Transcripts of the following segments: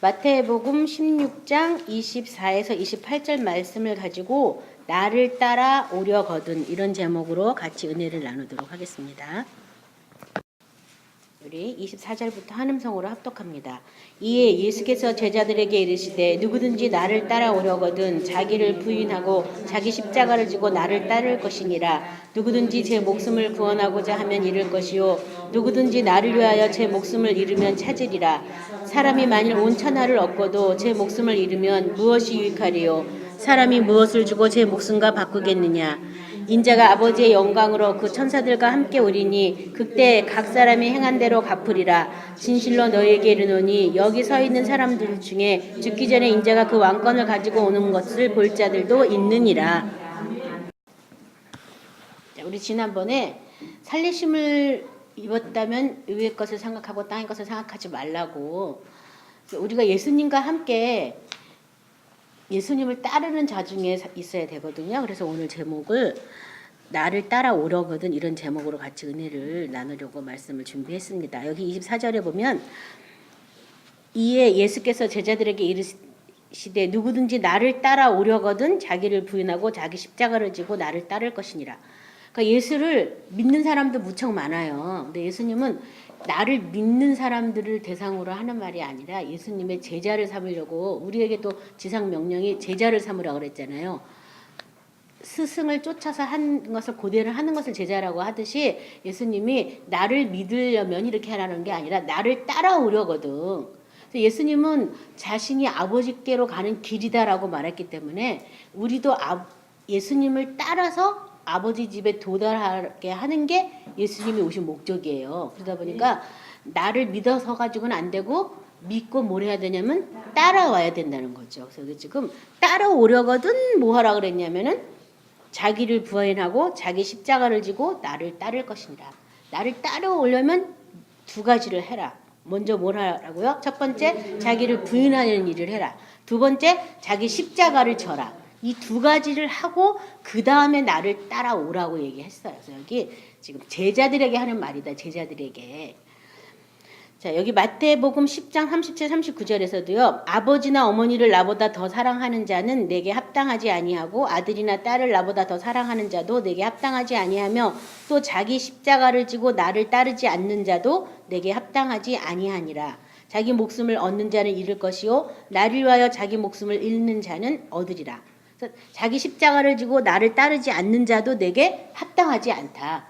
마태복음 16장 24에서 28절 말씀을 가지고 나를 따라 오려거든 이런 제목으로 같이 은혜를 나누도록 하겠습니다. 우리 24절부터 한음성으로 합독합니다. 이에 예수께서 제자들에게 이르시되 누구든지 나를 따라오려거든 자기를 부인하고 자기 십자가를 지고 나를 따를 것이니라. 누구든지 제 목숨을 구원하고자 하면 잃을 것이요 누구든지 나를 위하여 제 목숨을 잃으면 찾으리라. 사람이 만일 온 천하를 얻고도 제 목숨을 잃으면 무엇이 유익하리요? 사람이 무엇을 주고 제 목숨과 바꾸겠느냐? 인자가 아버지의 영광으로 그 천사들과 함께 오리니 그때 각 사람이 행한 대로 갚으리라. 진실로 너희에게 이르노니 여기 서 있는 사람들 중에 죽기 전에 인자가 그 왕권을 가지고 오는 것을 볼 자들도 있느니라. 자, 우리 지난번에 살리심을 입었다면 위의 것을 생각하고 땅의 것을 생각하지 말라고, 우리가 예수님과 함께 예수님을 따르는 자 중에 있어야 되거든요. 그래서 오늘 제목을 나를 따라오려거든 이런 제목으로 같이 은혜를 나누려고 말씀을 준비했습니다. 여기 24절에 보면 이에 예수께서 제자들에게 이르시되 누구든지 나를 따라오려거든 자기를 부인하고 자기 십자가를 지고 나를 따를 것이니라. 그러니까 예수를 믿는 사람도 무척 많아요. 근데 예수님은 나를 믿는 사람들을 대상으로 하는 말이 아니라 예수님의 제자를 삼으려고, 우리에게 또 지상 명령이 제자를 삼으라고 그랬잖아요. 스승을 쫓아서 한 것을 고대를 하는 것을 제자라고 하듯이 예수님이 나를 믿으려면 이렇게 하라는 게 아니라 나를 따라오려거든. 예수님은 자신이 아버지께로 가는 길이다라고 말했기 때문에 우리도 예수님을 따라서 아버지 집에 도달하게 하는 게 예수님이 오신 목적이에요. 그러다 보니까 나를 믿어서 가지고는 안 되고 믿고 뭘 해야 되냐면 따라와야 된다는 거죠. 그래서 지금 따라오려거든 뭐 하라 그랬냐면은 자기를 부인하고 자기 십자가를 지고 나를 따를 것이니라. 나를 따라오려면 두 가지를 해라. 먼저 뭘 하라고요? 첫 번째, 자기를 부인하는 일을 해라. 두 번째, 자기 십자가를 져라. 이 두 가지를 하고 그 다음에 나를 따라오라고 얘기했어요. 그래서 여기 지금 제자들에게 하는 말이다. 제자들에게. 자, 여기 마태복음 10장 37, 39절에서도요. 아버지나 어머니를 나보다 더 사랑하는 자는 내게 합당하지 아니하고 아들이나 딸을 나보다 더 사랑하는 자도 내게 합당하지 아니하며 또 자기 십자가를 지고 나를 따르지 않는 자도 내게 합당하지 아니하니라. 자기 목숨을 얻는 자는 잃을 것이요 나를 위하여 자기 목숨을 잃는 자는 얻으리라. 자기 십자가를 지고 나를 따르지 않는 자도 내게 합당하지 않다.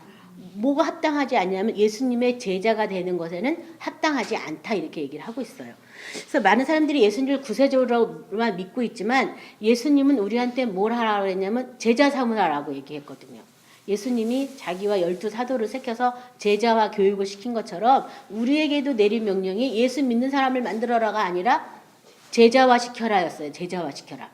뭐가 합당하지 않냐면 예수님의 제자가 되는 것에는 합당하지 않다 이렇게 얘기를 하고 있어요. 그래서 많은 사람들이 예수님을 구세주로만 믿고 있지만 예수님은 우리한테 뭘 하라고 했냐면 제자 삼으라고 얘기했거든요. 예수님이 자기와 12사도를 새겨서 제자와 교육을 시킨 것처럼 우리에게도 내린 명령이 예수 믿는 사람을 만들어라가 아니라 제자화 시켜라였어요. 제자화 시켜라.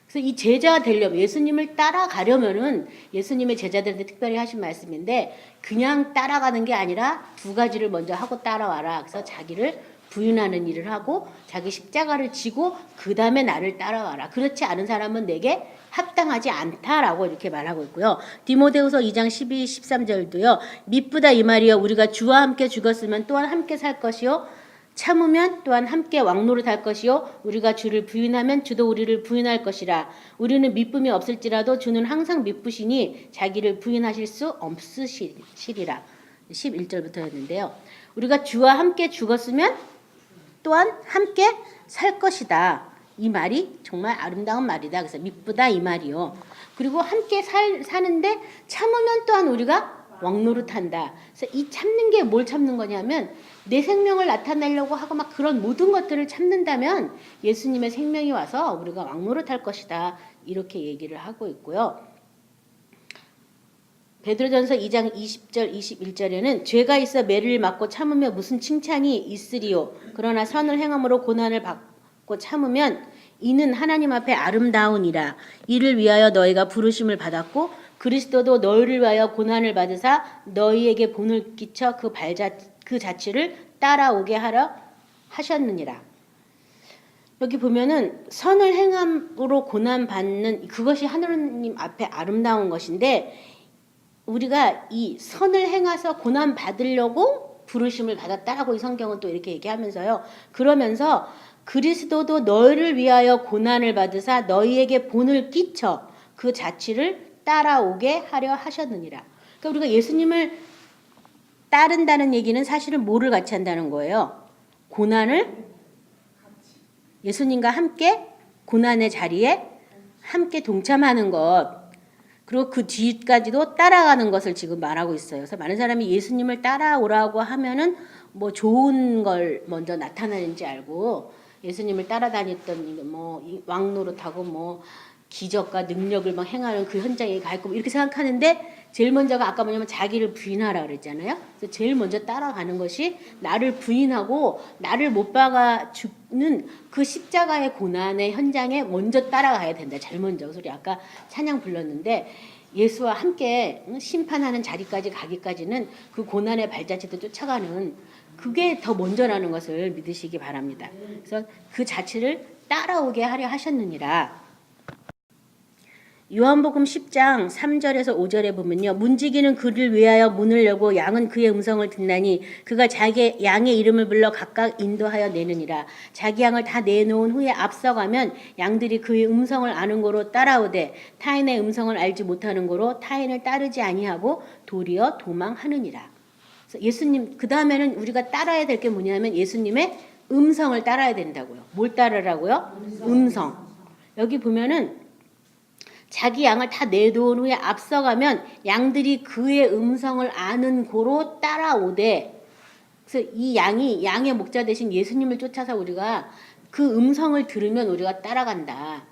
그래서 이 제자가 되려면, 예수님을 따라가려면은 예수님의 제자들한테 특별히 하신 말씀인데 그냥 따라가는 게 아니라 두 가지를 먼저 하고 따라와라. 그래서 자기를 부인하는 일을 하고 자기 십자가를 지고 그 다음에 나를 따라와라. 그렇지 않은 사람은 내게 합당하지 않다라고 이렇게 말하고 있고요. 디모데후서 2장 12, 13절도요. 미쁘다 이 말이요. 우리가 주와 함께 죽었으면 또한 함께 살 것이요. 참으면 또한 함께 왕노릇 할 것이요 우리가 주를 부인하면 주도 우리를 부인할 것이라. 우리는 미쁨이 없을지라도 주는 항상 미쁘시니 자기를 부인하실 수 없으시리라. 11절부터였는데요. 우리가 주와 함께 죽었으면 또한 함께 살 것이다. 이 말이 정말 아름다운 말이다. 그래서 미쁘다 이 말이요. 그리고 함께 사는데 참으면 또한 우리가 왕노릇한다. 그래서 이 참는 게 뭘 참는 거냐면 내 생명을 나타내려고 하고 막 그런 모든 것들을 참는다면 예수님의 생명이 와서 우리가 왕노릇할 것이다. 이렇게 얘기를 하고 있고요. 베드로전서 2장 20절 21절에는 죄가 있어 매를 맞고 참으며 무슨 칭찬이 있으리요. 그러나 선을 행함으로 고난을 받고 참으면 이는 하나님 앞에 아름다우니라. 이를 위하여 너희가 부르심을 받았고 그리스도도 너희를 위하여 고난을 받으사 너희에게 본을 끼쳐 그 자취를 따라오게 하려 하셨느니라. 여기 보면은 선을 행함으로 고난 받는 그것이 하나님 앞에 아름다운 것인데 우리가 이 선을 행해서 고난 받으려고 부르심을 받았다라고 이 성경은 또 이렇게 얘기하면서요. 그러면서 그리스도도 너희를 위하여 고난을 받으사 너희에게 본을 끼쳐 그 자취를 따라오게 하려 하셨느니라. 그러니까 우리가 예수님을 따른다는 얘기는 사실은 뭐를 같이 한다는 거예요? 고난을 예수님과 함께 고난의 자리에 함께 동참하는 것. 그리고 그 뒤까지도 따라가는 것을 지금 말하고 있어요. 그래서 많은 사람이 예수님을 따라오라고 하면은 뭐 좋은 걸 먼저 나타나는지 알고 예수님을 따라다녔던 뭐 왕노릇하고 뭐 기적과 능력을 막 행하는 그 현장에 가 있고 이렇게 생각하는데 제일 먼저가 아까 뭐냐면 자기를 부인하라 그랬잖아요. 그래서 제일 먼저 따라가는 것이 나를 부인하고 나를 못 박아 죽는 그 십자가의 고난의 현장에 먼저 따라가야 된다. 제일 먼저. 소리 아까 찬양 불렀는데 예수와 함께 심판하는 자리까지 가기까지는 그 고난의 발자취도 쫓아가는 그게 더 먼저라는 것을 믿으시기 바랍니다. 그래서 그 자취를 따라오게 하려 하셨느니라. 요한복음 10장 3절에서 5절에 보면요. 문지기는 그를 위하여 문을 열고 양은 그의 음성을 듣나니 그가 자기 양의 이름을 불러 각각 인도하여 내느니라. 자기 양을 다 내놓은 후에 앞서가면 양들이 그의 음성을 아는 고로 따라오되 타인의 음성을 알지 못하는 고로 타인을 따르지 아니하고 도리어 도망하느니라. 그래서 예수님 그 다음에는 우리가 따라야 될 게 뭐냐면 예수님의 음성을 따라야 된다고요. 뭘 따르라고요? 음성. 여기 보면은 자기 양을 다 내놓은 후에 앞서가면 양들이 그의 음성을 아는 고로 따라오되 그래서 이 양의 목자 대신 예수님을 쫓아서 우리가 그 음성을 들으면 우리가 따라간다.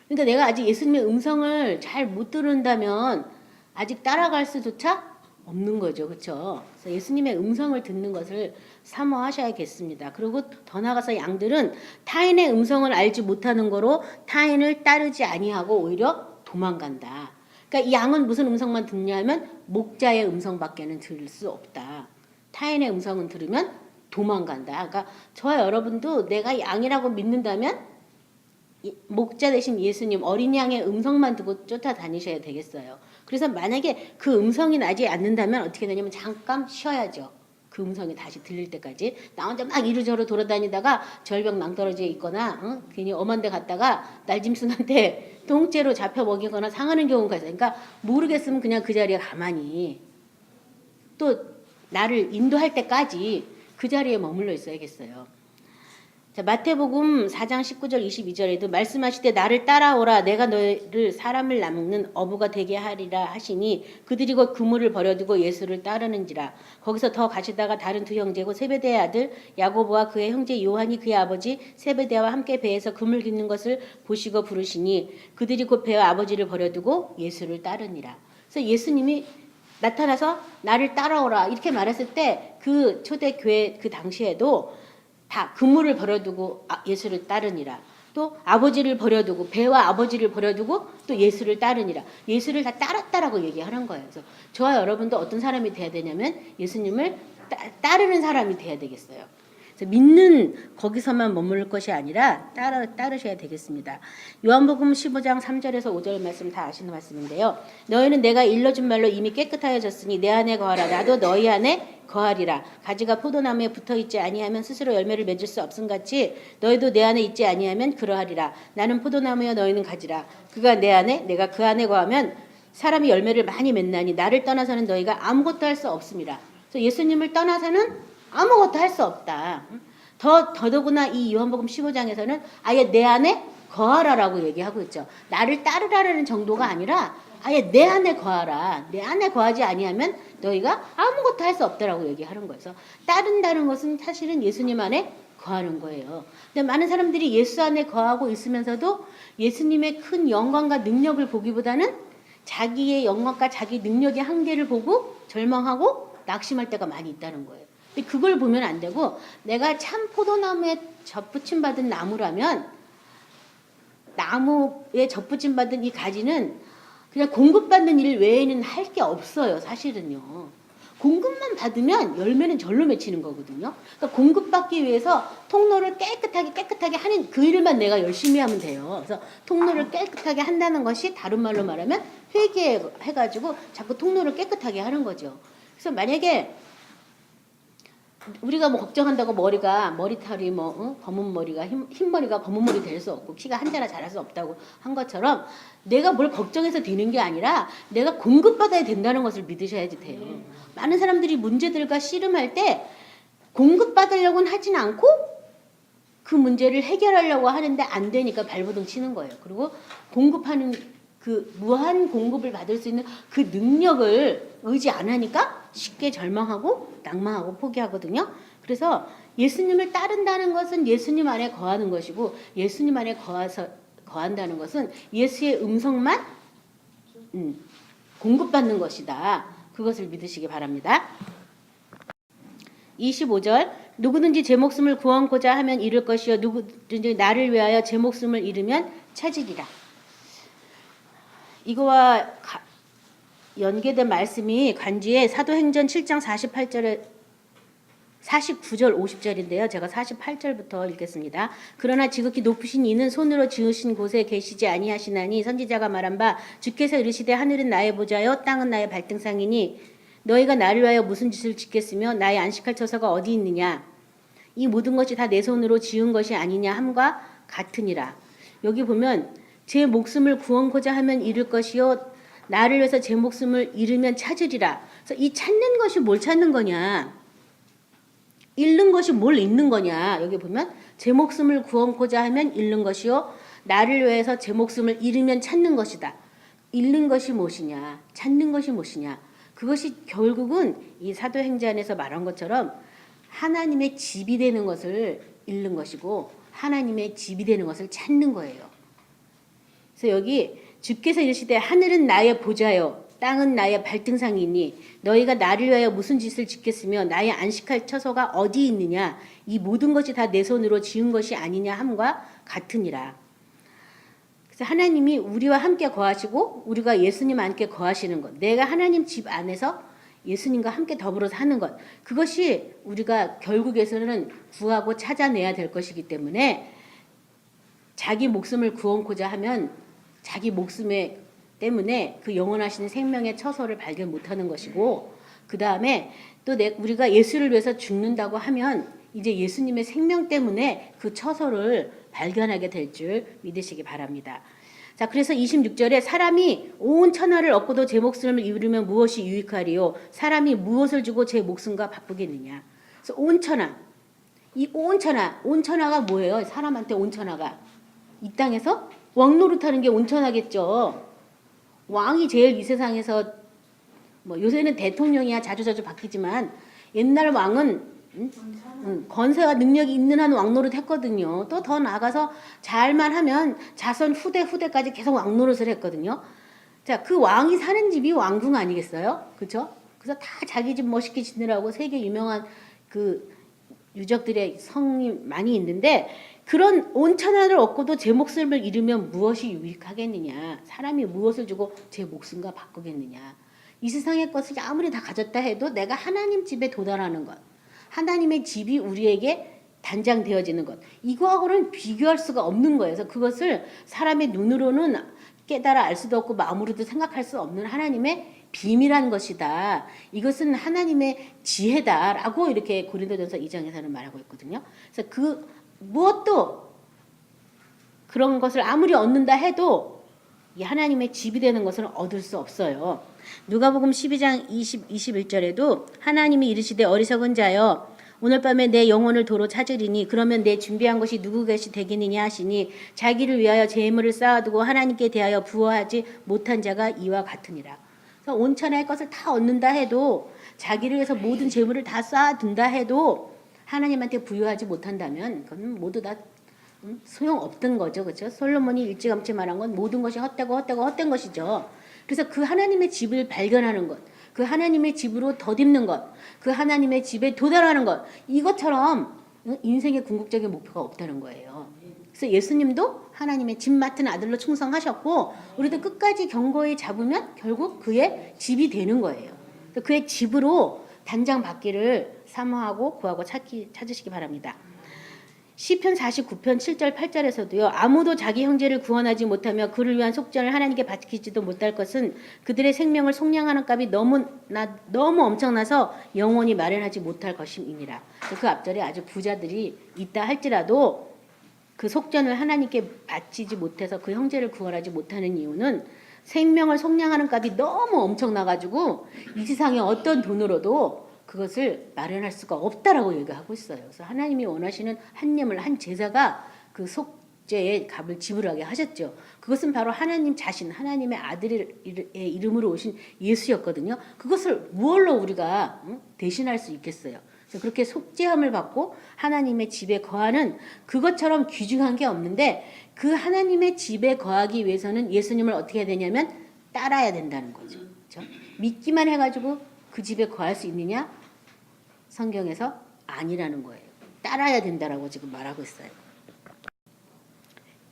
그러니까 내가 아직 예수님의 음성을 잘 못 들은다면 아직 따라갈 수조차 없는 거죠. 그렇죠? 그래서 예수님의 음성을 듣는 것을 사모하셔야겠습니다. 그리고 더 나아가서 양들은 타인의 음성을 알지 못하는 거로 타인을 따르지 아니하고 오히려 도망간다. 그러니까 이 양은 무슨 음성만 듣냐면 목자의 음성밖에는 들을 수 없다. 타인의 음성은 들으면 도망간다. 그러니까 저와 여러분도 내가 양이라고 믿는다면 목자 대신 예수님 어린 양의 음성만 듣고 쫓아다니셔야 되겠어요. 그래서 만약에 그 음성이 나지 않는다면 어떻게 되냐면 잠깐 쉬어야죠. 그 음성이 다시 들릴 때까지 나 혼자 막 이리저리 돌아다니다가 절벽 낭떠러지에 있거나 괜히 엄한 데 갔다가 날짐승한테 통째로 잡혀 먹이거나 상하는 경우가 있어요. 그러니까 모르겠으면 그냥 그 자리에 가만히 또 나를 인도할 때까지 그 자리에 머물러 있어야겠어요. 자, 마태복음 4장 19절 22절에도 말씀하시되 나를 따라오라 내가 너희를 사람을 낳는 어부가 되게 하리라 하시니 그들이 곧 그물을 버려두고 예수를 따르는지라. 거기서 더 가시다가 다른 두 형제고 세베대의 아들 야고보와 그의 형제 요한이 그의 아버지 세베대와 함께 배에서 그물 깃는 것을 보시고 부르시니 그들이 곧 배와 아버지를 버려두고 예수를 따르니라. 그래서 예수님이 나타나서 나를 따라오라 이렇게 말했을 때 그 초대교회 그 당시에도 다 그물을 버려두고 예수를 따르니라. 또 아버지를 버려두고 배와 아버지를 버려두고 또 예수를 따르니라. 예수를 다 따랐다라고 얘기하는 거예요. 그래서 저와 여러분도 어떤 사람이 돼야 되냐면 예수님을 따르는 사람이 돼야 되겠어요. 그래서 믿는 거기서만 머무를 것이 아니라 따르셔야 되겠습니다. 요한복음 15장 3절에서 5절 말씀 다 아시는 말씀인데요. 너희는 내가 일러준 말로 이미 깨끗하여졌으니 내 안에 거하라. 나도 너희 안에 거하리라. 가지가 포도나무에 붙어있지 아니하면 스스로 열매를 맺을 수 없음같이 너희도 내 안에 있지 아니하면 그러하리라. 나는 포도나무여 너희는 가지라. 그가 내 안에 내가 그 안에 거하면 사람이 열매를 많이 맺나니 나를 떠나서는 너희가 아무것도 할 수 없음이라. 그래서 예수님을 떠나서는 아무것도 할 수 없다. 더더구나 이 요한복음 15장에서는 아예 내 안에 거하라라고 얘기하고 있죠. 나를 따르라는 정도가 아니라 아예 내 안에 거하라. 내 안에 거하지 아니하면 너희가 아무것도 할 수 없다라고 얘기하는 거예요. 그래서 따른다는 것은 사실은 예수님 안에 거하는 거예요. 근데 많은 사람들이 예수 안에 거하고 있으면서도 예수님의 큰 영광과 능력을 보기보다는 자기의 영광과 자기 능력의 한계를 보고 절망하고 낙심할 때가 많이 있다는 거예요. 근데 그걸 보면 안 되고 내가 참 포도나무에 접붙임 받은 나무라면 나무에 접붙임 받은 이 가지는 그냥 공급받는 일 외에는 할 게 없어요. 사실은요. 공급만 받으면 열매는 절로 맺히는 거거든요. 그러니까 공급받기 위해서 통로를 깨끗하게 하는 그 일만 내가 열심히 하면 돼요. 그래서 통로를 깨끗하게 한다는 것이 다른 말로 말하면 회개해가지고 자꾸 통로를 깨끗하게 하는 거죠. 그래서 만약에 우리가 뭐 걱정한다고 머리털이 뭐 검은 머리가 흰 머리가 검은 머리 될 수 없고 키가 한자나 자랄 수 없다고 한 것처럼 내가 뭘 걱정해서 되는 게 아니라 내가 공급받아야 된다는 것을 믿으셔야지 돼요. 많은 사람들이 문제들과 씨름할 때 공급받으려고는 하진 않고 그 문제를 해결하려고 하는데 안 되니까 발버둥 치는 거예요. 그리고 공급하는 그 무한 공급을 받을 수 있는 그 능력을 의지 안 하니까 쉽게 절망하고 낭망하고 포기하거든요. 그래서 예수님을 따른다는 것은 예수님 안에 거하는 것이고 예수님 안에 거한다는 것은 예수의 음성만 공급받는 것이다. 그것을 믿으시기 바랍니다. 25절 누구든지 제 목숨을 구원코자 하면 잃을 것이요 누구든지 나를 위하여 제 목숨을 잃으면 찾으리라. 이거와 연계된 말씀이 간주에 사도행전 7장 48절에 49절 50절인데요. 제가 48절부터 읽겠습니다. 그러나 지극히 높으신 이는 손으로 지으신 곳에 계시지 아니하시나니 선지자가 말한 바 주께서 이르시되 하늘은 나의 보좌요 땅은 나의 발등상이니 너희가 나를 위하여 무슨 짓을 짓겠으며 나의 안식할 처소가 어디 있느냐 이 모든 것이 다 내 손으로 지은 것이 아니냐 함과 같으니라. 여기 보면 제 목숨을 구원코자 하면 잃을 것이요 나를 위해서 제 목숨을 잃으면 찾으리라. 그래서 이 찾는 것이 뭘 찾는 거냐 잃는 것이 뭘 잃는 거냐. 여기 보면 제 목숨을 구원코자 하면 잃는 것이요 나를 위해서 제 목숨을 잃으면 찾는 것이다. 잃는 것이 무엇이냐 찾는 것이 무엇이냐. 그것이 결국은 이 사도행전에서 말한 것처럼 하나님의 집이 되는 것을 잃는 것이고 하나님의 집이 되는 것을 찾는 거예요. 그래서 여기 주께서 이르시되 하늘은 나의 보좌요 땅은 나의 발등상이니 너희가 나를 위하여 무슨 짓을 짓겠으며 나의 안식할 처소가 어디 있느냐 이 모든 것이 다 내 손으로 지은 것이 아니냐 함과 같으니라. 그래서 하나님이 우리와 함께 거하시고 우리가 예수님 함께 거하시는 것 내가 하나님 집 안에서 예수님과 함께 더불어 사는 것 그것이 우리가 결국에서는 구하고 찾아내야 될 것이기 때문에 자기 목숨을 구원코자 하면 자기 목숨에 때문에 그 영원하신 생명의 처소를 발견 못하는 것이고 그 다음에 또 우리가 예수를 위해서 죽는다고 하면 이제 예수님의 생명 때문에 그 처소를 발견하게 될 줄 믿으시기 바랍니다. 자, 그래서 26절에 사람이 온 천하를 얻고도 제 목숨을 잃으면 무엇이 유익하리요? 사람이 무엇을 주고 제 목숨과 바꾸겠느냐? 그래서 온 천하, 이 온 천하가 뭐예요? 사람한테 온 천하가 이 땅에서 왕 노릇하는 게 온 천하겠죠. 왕이 제일 이 세상에서 뭐 요새는 대통령이야 자주자주 바뀌지만 옛날 왕은 건세와 능력이 있는 한 왕노릇 했거든요. 또 더 나아가서 잘만 하면 자손 후대까지 계속 왕노릇을 했거든요. 자, 그 왕이 사는 집이 왕궁 아니겠어요? 그렇죠? 그래서 다 자기 집 멋있게 짓느라고 세계 유명한 그 유적들의 성이 많이 있는데 그런 온 천하를 얻고도 제 목숨을 잃으면 무엇이 유익하겠느냐. 사람이 무엇을 주고 제 목숨과 바꾸겠느냐. 이 세상의 것을 아무리 다 가졌다 해도 내가 하나님 집에 도달하는 것. 하나님의 집이 우리에게 단장되어지는 것. 이거하고는 비교할 수가 없는 거예요. 그래서 그것을 사람의 눈으로는 깨달아 알 수도 없고 마음으로도 생각할 수 없는 하나님의 비밀한 것이다. 이것은 하나님의 지혜다라고 이렇게 고린도전서 2장에서는 말하고 있거든요. 그래서 그 무엇도 그런 것을 아무리 얻는다 해도 이 하나님의 집이 되는 것은 얻을 수 없어요. 누가복음 12장 21절에도 하나님이 이르시되 어리석은 자여 오늘 밤에 내 영혼을 도로 찾으리니 그러면 내 준비한 것이 누구 것이 되겠느냐 하시니 자기를 위하여 재물을 쌓아두고 하나님께 대하여 부어하지 못한 자가 이와 같으니라. 그래서 온천할 것을 다 얻는다 해도 자기를 위해서 모든 재물을 다 쌓아둔다 해도 하나님한테 부여하지 못한다면 그건 모두 다 소용없던 거죠. 그렇죠? 솔로몬이 일찌감치 말한 건 모든 것이 헛된 것이죠. 그래서 그 하나님의 집을 발견하는 것, 그 하나님의 집으로 덧입는 것, 그 하나님의 집에 도달하는 것, 이것처럼 인생의 궁극적인 목표가 없다는 거예요. 그래서 예수님도 하나님의 집 맡은 아들로 충성하셨고 우리도 끝까지 견고히 잡으면 결국 그의 집이 되는 거예요. 그의 집으로 단장 받기를 사모하고 구하고 찾으시기 바랍니다. 시편 49편 7절 8절에서도요. 아무도 자기 형제를 구원하지 못하며 그를 위한 속전을 하나님께 바치지도 못할 것은 그들의 생명을 속량하는 값이 너무 엄청나서 영원히 마련하지 못할 것임이니라. 그 앞절에 아주 부자들이 있다 할지라도 그 속전을 하나님께 바치지 못해서 그 형제를 구원하지 못하는 이유는 생명을 속량하는 값이 너무 엄청나가지고 이 세상에 어떤 돈으로도 그것을 마련할 수가 없다라고 얘기하고 있어요. 그래서 하나님이 원하시는 한 예물, 한 제사가 그 속죄의 값을 지불하게 하셨죠. 그것은 바로 하나님 자신, 하나님의 아들의 이름으로 오신 예수였거든요. 그것을 무엇로 우리가 대신할 수 있겠어요. 그래서 그렇게 속죄함을 받고 하나님의 집에 거하는 그것처럼 귀중한 게 없는데 그 하나님의 집에 거하기 위해서는 예수님을 어떻게 해야 되냐면 따라야 된다는 거죠. 그렇죠? 믿기만 해가지고 그 집에 거할 수 있느냐? 성경에서 아니라는 거예요. 따라야 된다라고 지금 말하고 있어요.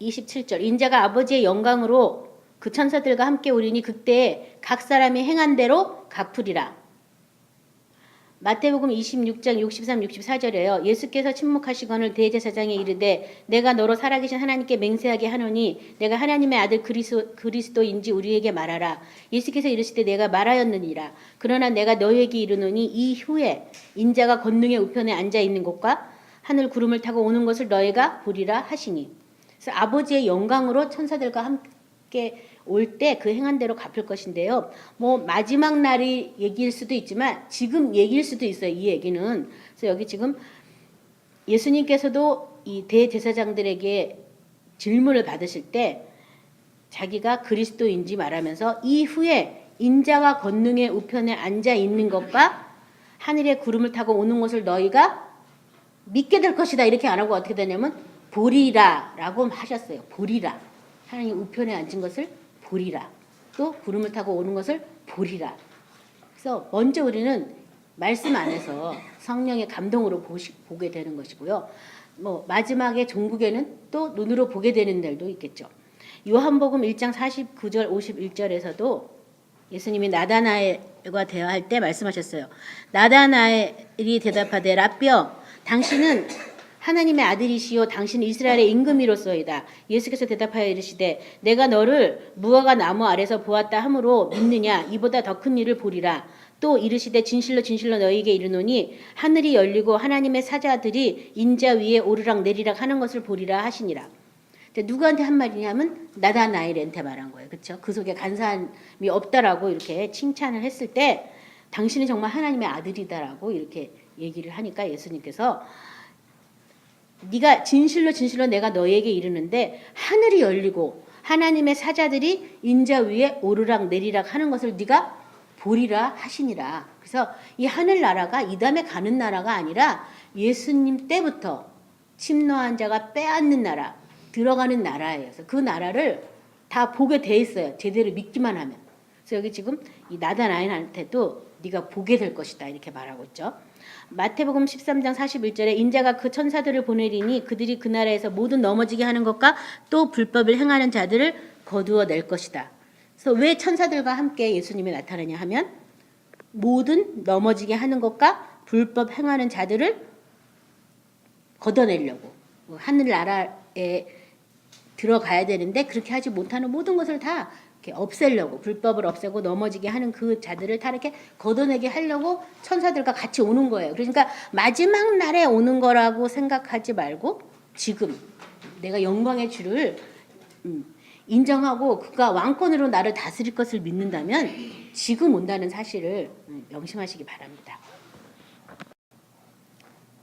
27절 인자가 아버지의 영광으로 그 천사들과 함께 오리니 그때 각 사람이 행한 대로 갚으리라. 마태복음 26장 63, 64절에요. 예수께서 침묵하시거늘 대제사장에 이르되 내가 너로 살아계신 하나님께 맹세하게 하노니 내가 하나님의 아들 그리스도인지 우리에게 말하라. 예수께서 이르시되 내가 말하였느니라. 그러나 내가 너희에게 이르노니 이 후에 인자가 권능의 우편에 앉아 있는 곳과 하늘 구름을 타고 오는 것을 너희가 보리라 하시니. 그래서 아버지의 영광으로 천사들과 함께 올 때 그 행한 대로 갚을 것인데요. 뭐 마지막 날이 얘기일 수도 있지만 지금 얘기일 수도 있어요. 이 얘기는. 그래서 여기 지금 예수님께서도 이 대제사장들에게 질문을 받으실 때 자기가 그리스도인지 말하면서 이후에 인자가 권능의 우편에 앉아 있는 것과 하늘의 구름을 타고 오는 것을 너희가 믿게 될 것이다. 이렇게 안 하고 어떻게 되냐면 보리라 라고 하셨어요. 보리라. 하나님 우편에 앉은 것을 보리라. 또 구름을 타고 오는 것을 보리라. 그래서 먼저 우리는 말씀 안에서 성령의 감동으로 보게 되는 것이고요. 뭐 마지막에 종국에는 또 눈으로 보게 되는 날도 있겠죠. 요한복음 1장 49절 51절에서도 예수님이 나다나엘과 대화할 때 말씀하셨어요. 나다나엘이 대답하되 라삐여 당신은 하나님의 아들이시요 당신은 이스라엘의 임금이로소이다. 예수께서 대답하여 이르시되 내가 너를 무화과 나무 아래서 보았다 하므로 믿느냐 이보다 더 큰 일을 보리라. 또 이르시되 진실로 진실로 너희에게 이르노니 하늘이 열리고 하나님의 사자들이 인자 위에 오르락 내리락 하는 것을 보리라 하시니라. 누구한테 한 말이냐면 나다나엘한테 말한 거예요. 그렇죠? 그 속에 간사함이 없다라고 이렇게 칭찬을 했을 때 당신이 정말 하나님의 아들이다라고 이렇게 얘기를 하니까 예수님께서 네가 진실로 진실로 내가 너에게 이르는데 하늘이 열리고 하나님의 사자들이 인자 위에 오르락 내리락 하는 것을 네가 보리라 하시니라. 그래서 이 하늘나라가 이 다음에 가는 나라가 아니라 예수님 때부터 침노한 자가 빼앗는 나라, 들어가는 나라예요. 그래서 그 나라를 다 보게 돼 있어요. 제대로 믿기만 하면. 그래서 여기 지금 이 나다나엘한테도 네가 보게 될 것이다 이렇게 말하고 있죠. 마태복음 13장 41절에 인자가 그 천사들을 보내리니 그들이 그 나라에서 모든 넘어지게 하는 것과 또 불법을 행하는 자들을 거두어 낼 것이다. 그래서 왜 천사들과 함께 예수님이 나타나냐 하면 모든 넘어지게 하는 것과 불법 행하는 자들을 걷어내려고 하늘나라에 들어가야 되는데 그렇게 하지 못하는 모든 것을 다 이렇게 없애려고 불법을 없애고 넘어지게 하는 그 자들을 다 이렇게 걷어내게 하려고 천사들과 같이 오는 거예요. 그러니까 마지막 날에 오는 거라고 생각하지 말고 지금 내가 영광의 주를 인정하고 그가 왕권으로 나를 다스릴 것을 믿는다면 지금 온다는 사실을 명심하시기 바랍니다.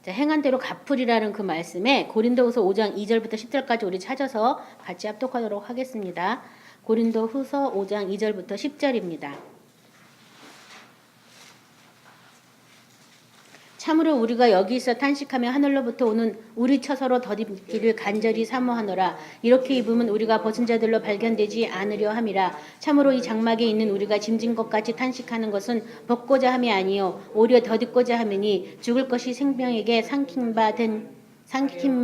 자, 행한 대로 갚으리라는 그 말씀에 고린도후서 5장 2절부터 10절까지 우리 찾아서 같이 합독하도록 하겠습니다. 고린도후서 5장 2절부터 10절입니다. 참으로 우리가 여기서 탄식하며 하늘로부터 오는 우리 처서로 덧입기를 간절히 사모하노라. 이렇게 입으면 우리가 벗은 자들로 발견되지 않으려 함이라. 참으로 이 장막에 있는 우리가 짐진 것 같이 탄식하는 것은 벗고자 함이 아니요 오히려 덧입고자 함이니 죽을 것이 생명에게 삼킨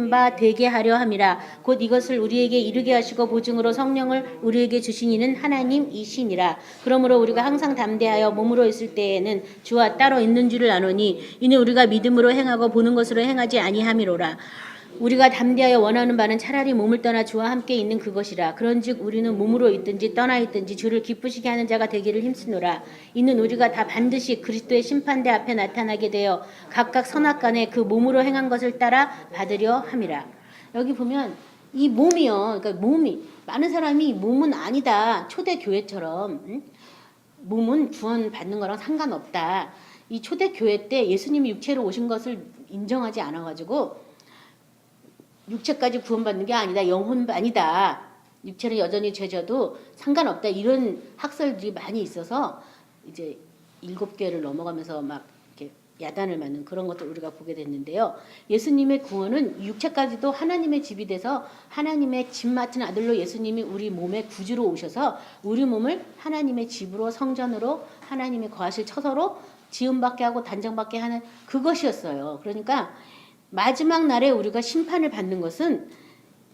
바 되게 하려 함이라. 곧 이것을 우리에게 이르게 하시고 보증으로 성령을 우리에게 주신 이는 하나님이시니라. 그러므로 우리가 항상 담대하여 몸으로 있을 때에는 주와 따로 있는 줄을 아노니 이는 우리가 믿음으로 행하고 보는 것으로 행하지 아니함이로라. 우리가 담대하여 원하는 바는 차라리 몸을 떠나 주와 함께 있는 그것이라. 그런즉 우리는 몸으로 있든지 떠나 있든지 주를 기쁘시게 하는 자가 되기를 힘쓰노라. 이는 우리가 다 반드시 그리스도의 심판대 앞에 나타나게 되어 각각 선악간에 그 몸으로 행한 것을 따라 받으려 함이라. 여기 보면 이 몸이요. 그러니까 몸이 많은 사람이 몸은 아니다. 초대 교회처럼 몸은 구원 받는 거랑 상관없다. 이 초대 교회 때 예수님이 육체로 오신 것을 인정하지 않아 가지고 육체까지 구원받는 게 아니다. 영혼반이다. 육체는 여전히 죄져도 상관없다. 이런 학설들이 많이 있어서 이제 7개를 넘어가면서 막 이렇게 야단을 맞는 그런 것들 우리가 보게 됐는데요. 예수님의 구원은 육체까지도 하나님의 집이 돼서 하나님의 집 맡은 아들로 예수님이 우리 몸의 구주로 오셔서 우리 몸을 하나님의 집으로 성전으로 하나님의 거하실 처소로 지음받게 하고 단정받게 하는 그것이었어요. 그러니까 마지막 날에 우리가 심판을 받는 것은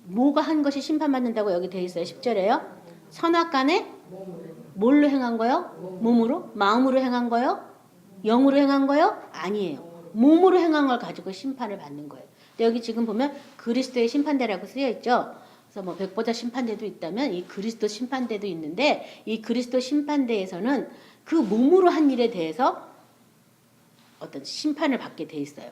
뭐가 한 것이 심판받는다고 여기 되어 있어요. 10절에요. 선악간에 뭘로 행한 거요? 몸으로? 마음으로 행한 거요? 영으로 행한 거요? 아니에요. 몸으로 행한 걸 가지고 심판을 받는 거예요. 근데 여기 지금 보면 그리스도의 심판대라고 쓰여 있죠. 그래서 뭐 백보자 심판대도 있다면 이 그리스도 심판대도 있는데 이 그리스도 심판대에서는 그 몸으로 한 일에 대해서 어떤 심판을 받게 돼 있어요.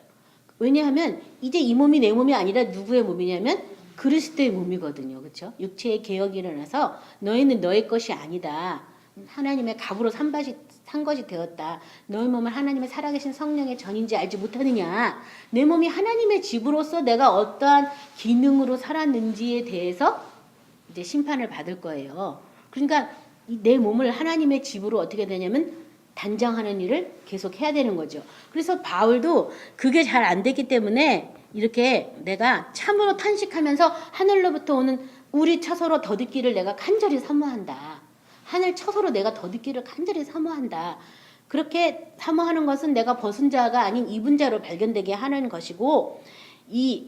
왜냐하면 이제 이 몸이 내 몸이 아니라 누구의 몸이냐면 그리스도의 몸이거든요. 그렇죠? 육체의 개혁이 일어나서 너희는 너의 것이 아니다. 하나님의 값으로 산 것이 되었다. 너희 몸은 하나님의 살아계신 성령의 전인지 알지 못하느냐. 내 몸이 하나님의 집으로서 내가 어떠한 기능으로 살았는지에 대해서 이제 심판을 받을 거예요. 그러니까 내 몸을 하나님의 집으로 어떻게 되냐면 단장하는 일을 계속 해야 되는 거죠. 그래서 바울도 그게 잘 안 됐기 때문에 이렇게 내가 참으로 탄식하면서 하늘로부터 오는 우리 처소로 더듣기를 내가 간절히 사모한다. 하늘 처소로 내가 더듣기를 간절히 사모한다. 그렇게 사모하는 것은 내가 벗은 자가 아닌 입은 자로 발견되게 하는 것이고 이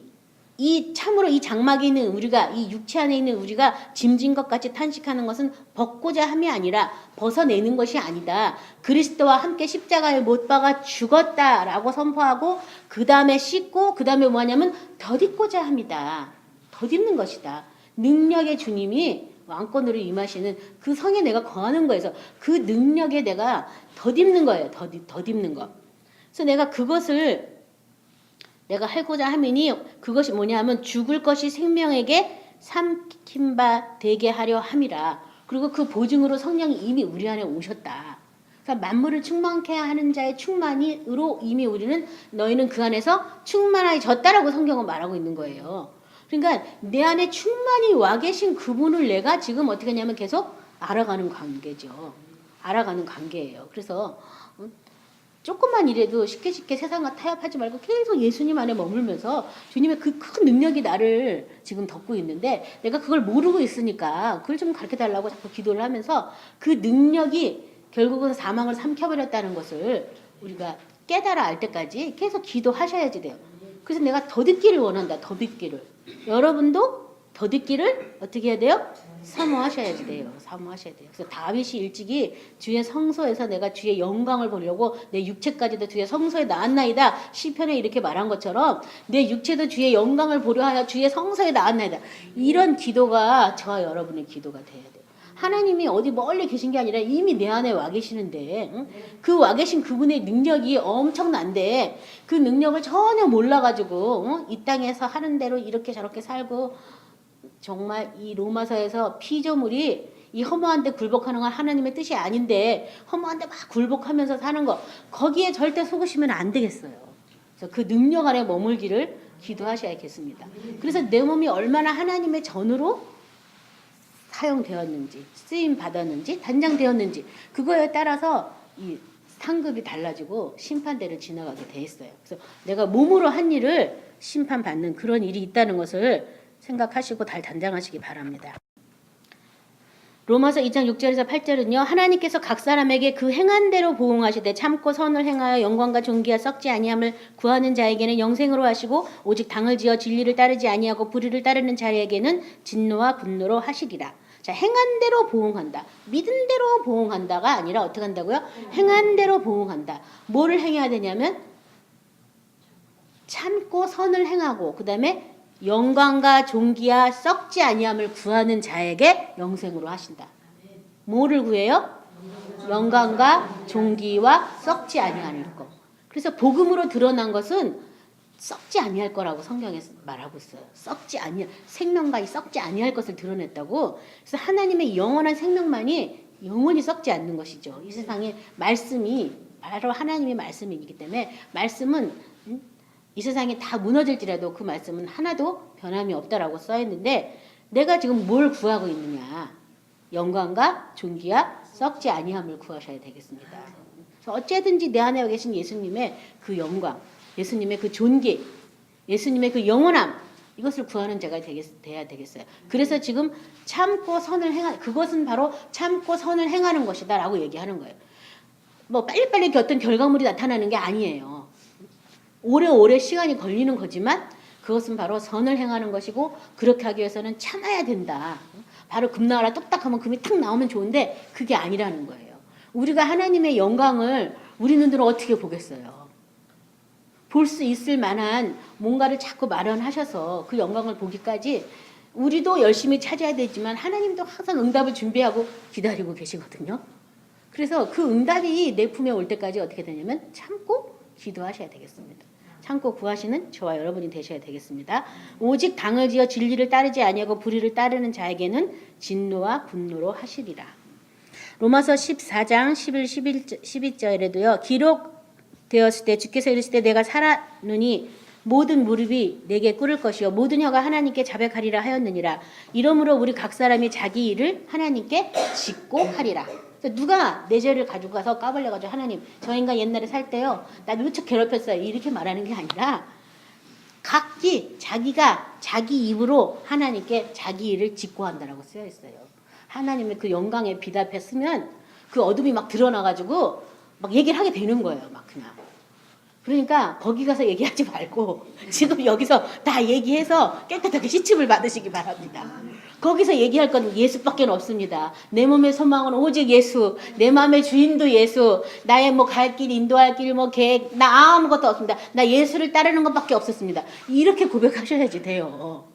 참으로 이 장막에 있는 우리가 이 육체 안에 있는 우리가 짐진 것 같이 탄식하는 것은 벗고자 함이 아니라 벗어내는 것이 아니다. 그리스도와 함께 십자가에 못 박아 죽었다라고 선포하고 그 다음에 씻고 그 다음에 뭐하냐면 덧입고자 합니다. 덧입는 것이다. 능력의 주님이 왕권으로 임하시는 그 성에 내가 거하는 거에서 그 능력에 내가 덧입는 거예요. 덧입는 거. 그래서 내가 그것을 내가 하고자 함이니 그것이 뭐냐 하면 죽을 것이 생명에게 삼킨 바 되게 하려 함이라. 그리고 그 보증으로 성령이 이미 우리 안에 오셨다. 그러니까 만물을 충만케 하는 자의 충만이로 이미 우리는 너희는 그 안에서 충만해졌다라고 성경은 말하고 있는 거예요. 그러니까 내 안에 충만히 와 계신 그분을 내가 지금 어떻게 하냐면 계속 알아가는 관계죠. 알아가는 관계예요. 그래서 조금만 일해도 쉽게 세상과 타협하지 말고 계속 예수님 안에 머물면서 주님의 그 큰 능력이 나를 지금 덮고 있는데 내가 그걸 모르고 있으니까 그걸 좀 가르쳐달라고 자꾸 기도를 하면서 그 능력이 결국은 사망을 삼켜버렸다는 것을 우리가 깨달아 알 때까지 계속 기도하셔야지 돼요. 그래서 내가 더 듣기를 원한다. 더 듣기를. 여러분도 더 듣기를 어떻게 해야 돼요? 사모하셔야지 돼요. 사모하셔야 돼요. 그래서 다윗이 일찍이 주의 성소에서 내가 주의 영광을 보려고 내 육체까지도 주의 성소에 나왔나이다. 시편에 이렇게 말한 것처럼 내 육체도 주의 영광을 보려 하여 주의 성소에 나왔나이다. 이런 기도가 저와 여러분의 기도가 돼야 돼요. 하나님이 어디 멀리 계신 게 아니라 이미 내 안에 와 계시는데 그 와 계신 그분의 능력이 엄청난데 그 능력을 전혀 몰라가지고 이 땅에서 하는 대로 이렇게 저렇게 살고 정말 이 로마서에서 피조물이 이 허무한데 굴복하는 건 하나님의 뜻이 아닌데 허무한데 막 굴복하면서 사는 거 거기에 절대 속으시면 안 되겠어요. 그래서 그 능력 안에 머물기를 기도하셔야겠습니다. 그래서 내 몸이 얼마나 하나님의 전으로 사용되었는지 쓰임 받았는지 단장되었는지 그거에 따라서 이 상급이 달라지고 심판대를 지나가게 돼 있어요. 그래서 내가 몸으로 한 일을 심판받는 그런 일이 있다는 것을 생각하시고 잘 단장하시기 바랍니다. 로마서 2장 6절에서 8절은요. 하나님께서 각 사람에게 그 행한 대로 보응하시되 참고 선을 행하여 영광과 존귀와 썩지 아니함을 구하는 자에게는 영생으로 하시고 오직 당을 지어 진리를 따르지 아니하고 불의를 따르는 자에게는 진노와 분노로 하시리라. 자, 행한 대로 보응한다. 믿은 대로 보응한다가 아니라 어떻게 한다고요? 행한 대로 보응한다. 뭐를 행해야 되냐면 참고 선을 행하고 그 다음에 영광과 존귀와 썩지 아니함을 구하는 자에게 영생으로 하신다. 뭐를 구해요? 영광과 존귀와 썩지 아니할 것. 그래서 복음으로 드러난 것은 썩지 아니할 거라고 성경에서 말하고 있어요. 썩지 아니 생명과 이 썩지 아니할 것을 드러냈다고. 그래서 하나님의 영원한 생명만이 영원히 썩지 않는 것이죠. 이 세상에 말씀이 바로 하나님의 말씀이기 때문에 말씀은 이 세상이 다 무너질지라도 그 말씀은 하나도 변함이 없다라고 써 있는데 내가 지금 뭘 구하고 있느냐? 영광과 존귀와 썩지 아니함을 구하셔야 되겠습니다. 그래서 어쨌든지 내 안에 계신 예수님의 그 영광, 예수님의 그 존귀, 예수님의 그 영원함 이것을 구하는 자가 돼야 되겠어요. 그래서 지금 참고 선을 그것은 바로 참고 선을 행하는 것이다라고 얘기하는 거예요. 뭐 빨리빨리 어떤 결과물이 나타나는 게 아니에요. 오래오래 시간이 걸리는 거지만 그것은 바로 선을 행하는 것이고 그렇게 하기 위해서는 참아야 된다. 바로 금 나와라 뚝딱 하면 금이 탁 나오면 좋은데 그게 아니라는 거예요. 우리가 하나님의 영광을 우리 눈으로 어떻게 보겠어요? 볼 수 있을 만한 뭔가를 자꾸 마련하셔서 그 영광을 보기까지 우리도 열심히 찾아야 되지만 하나님도 항상 응답을 준비하고 기다리고 계시거든요. 그래서 그 응답이 내 품에 올 때까지 어떻게 되냐면 참고 기도하셔야 되겠습니다. 참고 구하시는 저와 여러분이 되셔야 되겠습니다. 오직 당을 지어 진리를 따르지 아니하고 불의를 따르는 자에게는 진노와 분노로 하시리라. 로마서 14장 11, 12절에도요. 기록되었을 때 주께서 이르실 때 내가 살았느니 모든 무릎이 내게 꿇을 것이요 모든 혀가 하나님께 자백하리라 하였느니라. 이러므로 우리 각 사람이 자기 일을 하나님께 짓고 하리라. 누가 내 죄를 가지고 가서 까발려가지고 하나님 저 인간 옛날에 살 때요 나 무척 괴롭혔어요 이렇게 말하는 게 아니라 각기 자기가 자기 입으로 하나님께 자기 일을 짓고 한다라고 쓰여 있어요. 하나님의 그 영광에 비답했으면 그 어둠이 막 드러나가지고 막 얘기를 하게 되는 거예요. 막 그냥. 그러니까 거기 가서 얘기하지 말고 지금 여기서 다 얘기해서 깨끗하게 시침을 받으시기 바랍니다. 거기서 얘기할 건 예수밖에 없습니다. 내 몸의 소망은 오직 예수, 내 마음의 주인도 예수, 나의 뭐 갈 길, 인도할 길, 뭐 계획, 나 아무것도 없습니다. 나 예수를 따르는 것밖에 없었습니다. 이렇게 고백하셔야지 돼요.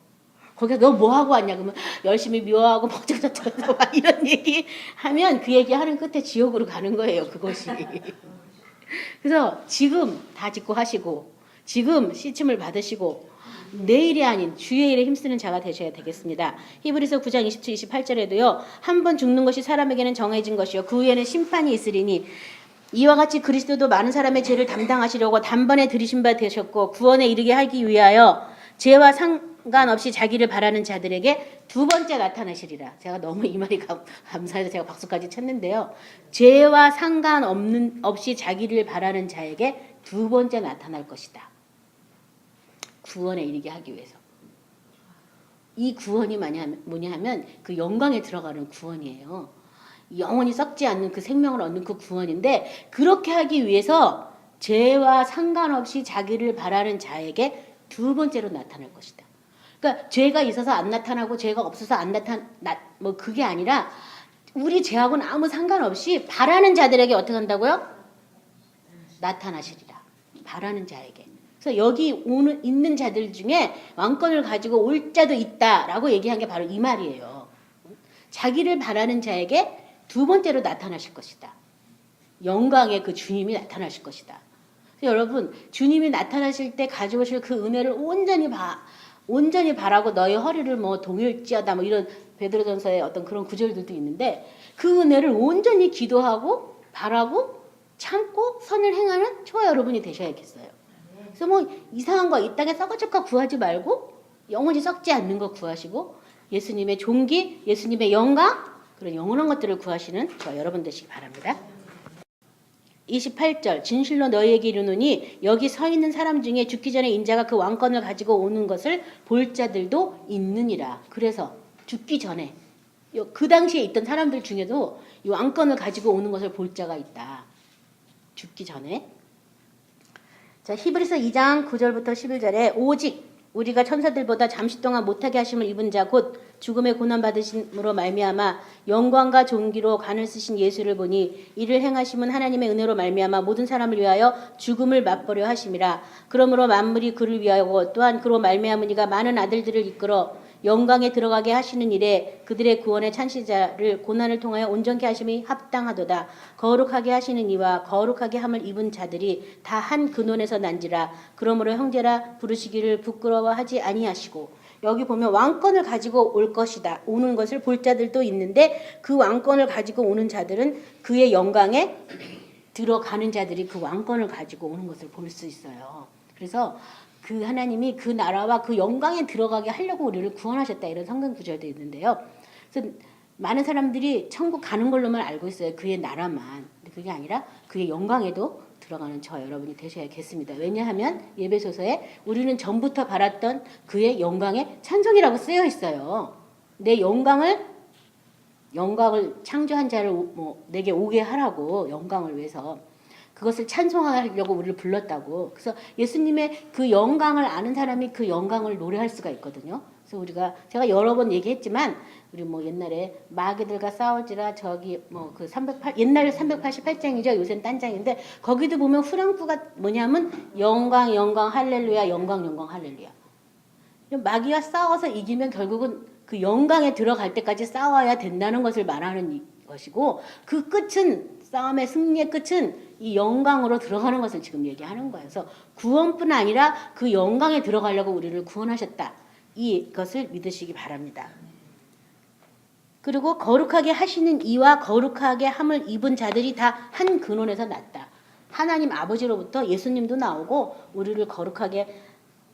거기서 너 뭐 하고 왔냐 그러면 열심히 미워하고 먹자자자자 막 이런 얘기 하면 그 얘기 하는 끝에 지옥으로 가는 거예요. 그것이. 그래서 지금 다 짓고 하시고 지금 시침을 받으시고 내일이 아닌 주의 일에 힘쓰는 자가 되셔야 되겠습니다. 히브리서 9장 27, 28절에도요. 한 번 죽는 것이 사람에게는 정해진 것이요 그 후에는 심판이 있으리니 이와 같이 그리스도도 많은 사람의 죄를 담당하시려고 단번에 들이신 바 되셨고 구원에 이르게 하기 위하여 죄와 상관없이 자기를 바라는 자들에게 두 번째 나타나시리라. 제가 너무 이 말이 감사해서 제가 박수까지 쳤는데요. 죄와 상관없이 자기를 바라는 자에게 두 번째 나타날 것이다. 구원에 이르게 하기 위해서. 이 구원이 뭐냐 하면 그 영광에 들어가는 구원이에요. 영원히 썩지 않는 그 생명을 얻는 그 구원인데 그렇게 하기 위해서 죄와 상관없이 자기를 바라는 자에게 두 번째로 나타날 것이다. 그러니까 죄가 있어서 안 나타나고 죄가 없어서 안 뭐 그게 아니라 우리 죄하고는 아무 상관없이 바라는 자들에게 어떻게 한다고요? 나타나시리라. 바라는 자에게. 그래서 여기 있는 자들 중에 왕권을 가지고 올 자도 있다라고 얘기한 게 바로 이 말이에요. 자기를 바라는 자에게 두 번째로 나타나실 것이다. 영광의 그 주님이 나타나실 것이다. 여러분 주님이 나타나실 때 가져오실 그 은혜를 온전히 바라고 너의 허리를 뭐 동일지어다 뭐 이런 베드로전서의 어떤 그런 구절들도 있는데 그 은혜를 온전히 기도하고 바라고 참고 선을 행하는 저와 여러분이 되셔야겠어요. 그래서 뭐 이상한 거 이 땅에 썩어질 거 구하지 말고 영원히 썩지 않는 거 구하시고 예수님의 존귀, 예수님의 영광 그런 영원한 것들을 구하시는 저와 여러분 되시기 바랍니다. 28절 진실로 너희에게 이르노니 여기 서 있는 사람 중에 죽기 전에 인자가 그 왕권을 가지고 오는 것을 볼 자들도 있느니라. 그래서 죽기 전에 그 당시에 있던 사람들 중에도 이 왕권을 가지고 오는 것을 볼 자가 있다. 죽기 전에. 자, 히브리서 2장 9절부터 11절에 오직 우리가 천사들보다 잠시 동안 못하게 하심을 입은 자 곧 죽음의 고난 받으심으로 말미암아 영광과 존귀로 간을 쓰신 예수를 보니 이를 행하심은 하나님의 은혜로 말미암아 모든 사람을 위하여 죽음을 맛보려 하심이라. 그러므로 만물이 그를 위하여 또한 그로 말미암은 이가 많은 아들들을 이끌어 영광에 들어가게 하시는 일에 그들의 구원의 찬시자를 고난을 통하여 온전케 하심이 합당하도다. 거룩하게 하시는 이와 거룩하게 함을 입은 자들이 다 한 근원에서 난지라. 그러므로 형제라 부르시기를 부끄러워하지 아니하시고. 여기 보면 왕권을 가지고 올 것이다. 오는 것을 볼 자들도 있는데 그 왕권을 가지고 오는 자들은 그의 영광에 들어가는 자들이 그 왕권을 가지고 오는 것을 볼 수 있어요. 그래서 그 하나님이 그 나라와 그 영광에 들어가게 하려고 우리를 구원하셨다. 이런 성경 구절도 있는데요. 그래서 많은 사람들이 천국 가는 걸로만 알고 있어요. 그의 나라만. 근데 그게 아니라 그의 영광에도 들어가는 저 여러분이 되셔야겠습니다. 왜냐하면 예배소서에 우리는 전부터 바랐던 그의 영광의 찬송이라고 쓰여 있어요. 내 영광을 창조한 자를 내게 오게 하라고 영광을 위해서 그것을 찬송하려고 우리를 불렀다고. 그래서 예수님의 그 영광을 아는 사람이 그 영광을 노래할 수가 있거든요. 그래서 제가 여러 번 얘기했지만 우리 옛날에 마귀들과 싸울지라 저기 옛날 388장이죠. 요새는 딴장인데 거기도 보면 후렴구가 뭐냐면 영광 영광 할렐루야 영광 영광 할렐루야. 마귀와 싸워서 이기면 결국은 그 영광에 들어갈 때까지 싸워야 된다는 것을 말하는 것이고 그 끝은 싸움의 승리의 끝은 이 영광으로 들어가는 것을 지금 얘기하는 거예요. 그래서 구원뿐 아니라 그 영광에 들어가려고 우리를 구원하셨다. 이것을 믿으시기 바랍니다. 그리고 거룩하게 하시는 이와 거룩하게 함을 입은 자들이 다 한 근원에서 났다. 하나님 아버지로부터 예수님도 나오고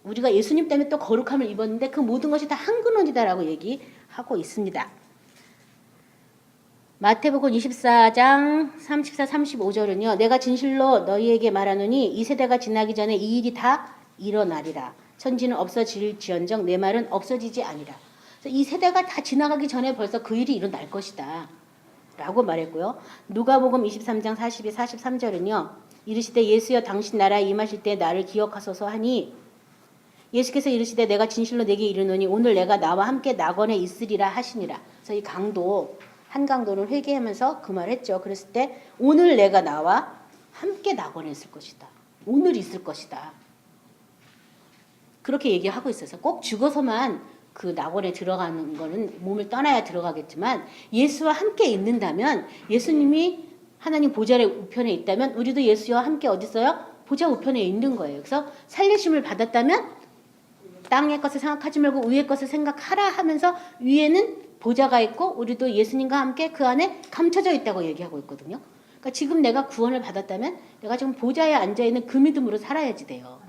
우리가 예수님 때문에 또 거룩함을 입었는데 그 모든 것이 다 한 근원이다라고 얘기하고 있습니다. 마태복음 24장 34, 35절은요. 내가 진실로 너희에게 말하노니 이 세대가 지나기 전에 이 일이 다 일어나리라. 천지는 없어질지언정 내 말은 없어지지 아니라. 이 세대가 다 지나가기 전에 벌써 그 일이 일어날 것이다. 라고 말했고요. 누가복음 23장 42, 43절은요. 이르시되 예수여 당신 나라에 임하실 때 나를 기억하소서 하니 예수께서 이르시되 내가 진실로 내게 이르노니 오늘 내가 나와 함께 낙원에 있으리라 하시니라. 그래서 이 한 강도는 회개하면서 그 말을 했죠. 그랬을 때 오늘 내가 나와 함께 낙원에 있을 것이다. 오늘 있을 것이다. 그렇게 얘기하고 있어서 꼭 죽어서만 그 낙원에 들어가는 거는 몸을 떠나야 들어가겠지만 예수와 함께 있는다면 예수님이 하나님 보좌의 우편에 있다면 우리도 예수와 함께 어디 있어요? 보좌 우편에 있는 거예요. 그래서 살리심을 받았다면 땅의 것을 생각하지 말고 위의 것을 생각하라 하면서 위에는 보좌가 있고 우리도 예수님과 함께 그 안에 감춰져 있다고 얘기하고 있거든요. 그러니까 지금 내가 구원을 받았다면 내가 지금 보좌에 앉아있는 그 믿음으로 살아야지 돼요.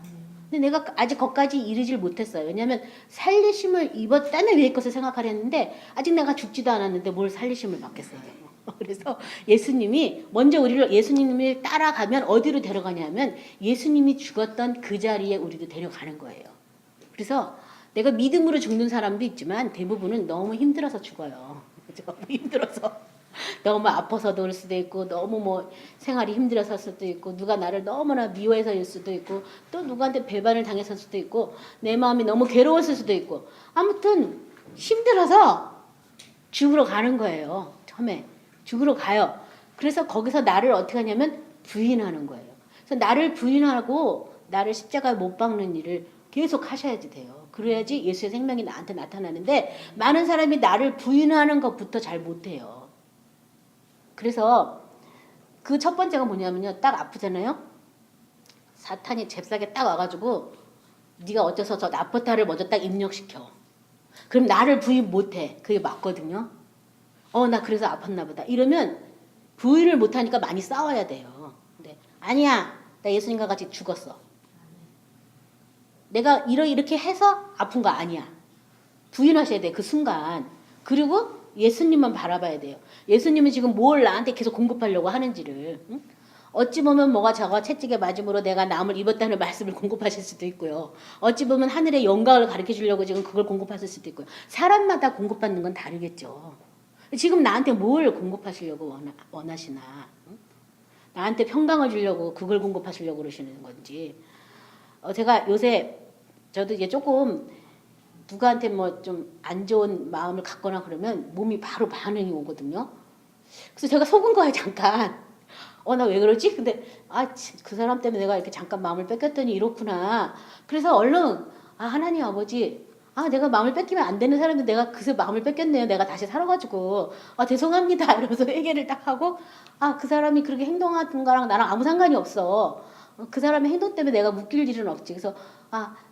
근데 내가 아직 거기까지 이르질 못했어요. 왜냐하면 살리심을 입었다는 위의 것을 생각하려 했는데 아직 내가 죽지도 않았는데 뭘 살리심을 받겠어요. 그래서 예수님이 먼저 예수님을 따라가면 어디로 데려가냐면 예수님이 죽었던 그 자리에 우리도 데려가는 거예요. 그래서 내가 믿음으로 죽는 사람도 있지만 대부분은 너무 힘들어서 죽어요. 너무 힘들어서. 너무 아파서 그럴 수도 있고 너무 생활이 힘들어서일 수도 있고 누가 나를 너무나 미워해서일 수도 있고 또 누구한테 배반을 당했을 수도 있고 내 마음이 너무 괴로웠을 수도 있고 아무튼 힘들어서 죽으러 가는 거예요. 처음에 죽으러 가요. 그래서 거기서 나를 어떻게 하냐면 부인하는 거예요. 그래서 나를 부인하고 나를 십자가에 못 박는 일을 계속 하셔야지 돼요. 그래야지 예수의 생명이 나한테 나타나는데 많은 사람이 나를 부인하는 것부터 잘 못해요. 그래서 그 첫 번째가 뭐냐면요. 딱 아프잖아요. 사탄이 잽싸게 딱 와가지고 네가 어째서 저 나포탈을 먼저 딱 입력시켜. 그럼 나를 부인 못해. 그게 맞거든요. 나 그래서 아팠나 보다. 이러면 부인을 못하니까 많이 싸워야 돼요. 근데 아니야. 나 예수님과 같이 죽었어. 내가 이렇게 해서 아픈 거 아니야. 부인하셔야 돼. 그 순간. 그리고 예수님만 바라봐야 돼요. 예수님은 지금 뭘 나한테 계속 공급하려고 하는지를. 응? 어찌 보면 뭐가 저거 채찍에 맞음으로 내가 남을 입었다는 말씀을 공급하실 수도 있고요. 어찌 보면 하늘의 영광을 가르쳐 주려고 지금 그걸 공급하실 수도 있고요. 사람마다 공급받는 건 다르겠죠. 지금 나한테 뭘 공급하시려고 원하시나. 응? 나한테 평강을 주려고 그걸 공급하시려고 그러시는 건지. 제가 요새 저도 이제 조금 누구한테 뭐 좀 안 좋은 마음을 갖거나 그러면 몸이 바로 반응이 오거든요. 그래서 제가 속은 거예요, 잠깐. 나 왜 그러지? 근데 그 사람 때문에 내가 이렇게 잠깐 마음을 뺏겼더니 이렇구나. 그래서 얼른 하나님 아버지, 내가 마음을 뺏기면 안 되는 사람인데 내가 그새 마음을 뺏겼네요. 내가 다시 살아가지고 죄송합니다. 이러면서 회개를 딱 하고 그 사람이 그렇게 행동하는 거랑 나랑 아무 상관이 없어. 그 사람의 행동 때문에 내가 묶일 일은 없지. 그래서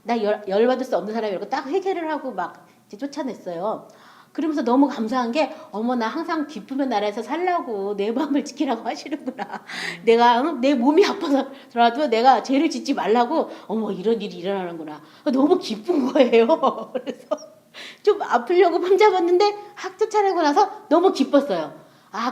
나 열받을 수 없는 사람이라고 딱 회개를 하고 막 이제 쫓아냈어요. 그러면서 너무 감사한 게 어머 나 항상 기쁨의 나라에서 살라고 내 마음을 지키라고 하시는구나. 내가 내 몸이 아파서라도 내가 죄를 짓지 말라고 어머 이런 일이 일어나는구나. 너무 기쁜 거예요. 그래서 좀 아프려고 방 잡았는데 확 쫓아내고 나서 너무 기뻤어요.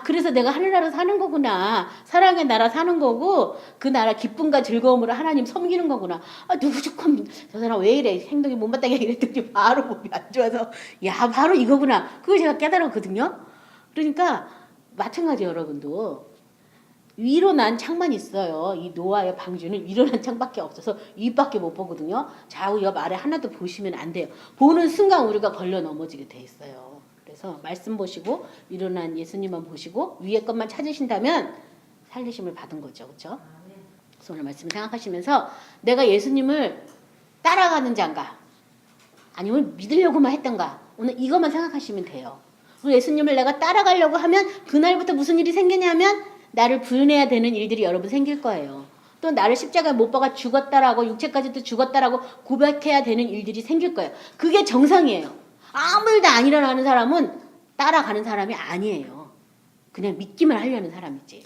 그래서 내가 하늘나라 사는 거구나. 사랑의 나라 사는 거고 그 나라 기쁨과 즐거움으로 하나님 섬기는 거구나. 누구 조금 저 사람 왜 이래 행동이 못마땅해 이랬더니 바로 몸이 안 좋아서 바로 이거구나. 그걸 제가 깨달았거든요. 그러니까 마찬가지 여러분도 위로 난 창만 있어요. 이 노아의 방주는 위로 난 창밖에 없어서 윗밖에 못 보거든요. 좌우 옆 아래 하나도 보시면 안 돼요. 보는 순간 우리가 걸려 넘어지게 돼 있어요. 그래서 말씀 보시고 위로 난 예수님만 보시고 위에 것만 찾으신다면 살리심을 받은 거죠. 그렇죠? 그래서 오늘 말씀 생각하시면서 내가 예수님을 따라가는 자인가 아니면 믿으려고만 했던가 오늘 이것만 생각하시면 돼요. 예수님을 내가 따라가려고 하면 그날부터 무슨 일이 생기냐면 나를 부인해야 되는 일들이 여러분 생길 거예요. 또 나를 십자가에 못 박아 죽었다라고 육체까지도 죽었다라고 고백해야 되는 일들이 생길 거예요. 그게 정상이에요. 아무 일도 안 일어나는 사람은 따라가는 사람이 아니에요. 그냥 믿기만 하려는 사람이지.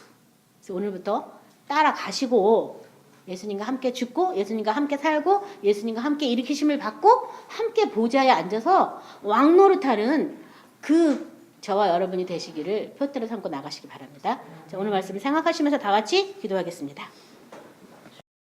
그래서 오늘부터 따라가시고 예수님과 함께 죽고 예수님과 함께 살고 예수님과 함께 일으키심을 받고 함께 보좌에 앉아서 왕노릇하는 저와 여러분이 되시기를 표대로 삼고 나가시기 바랍니다. 자, 오늘 말씀을 생각하시면서 다 같이 기도하겠습니다.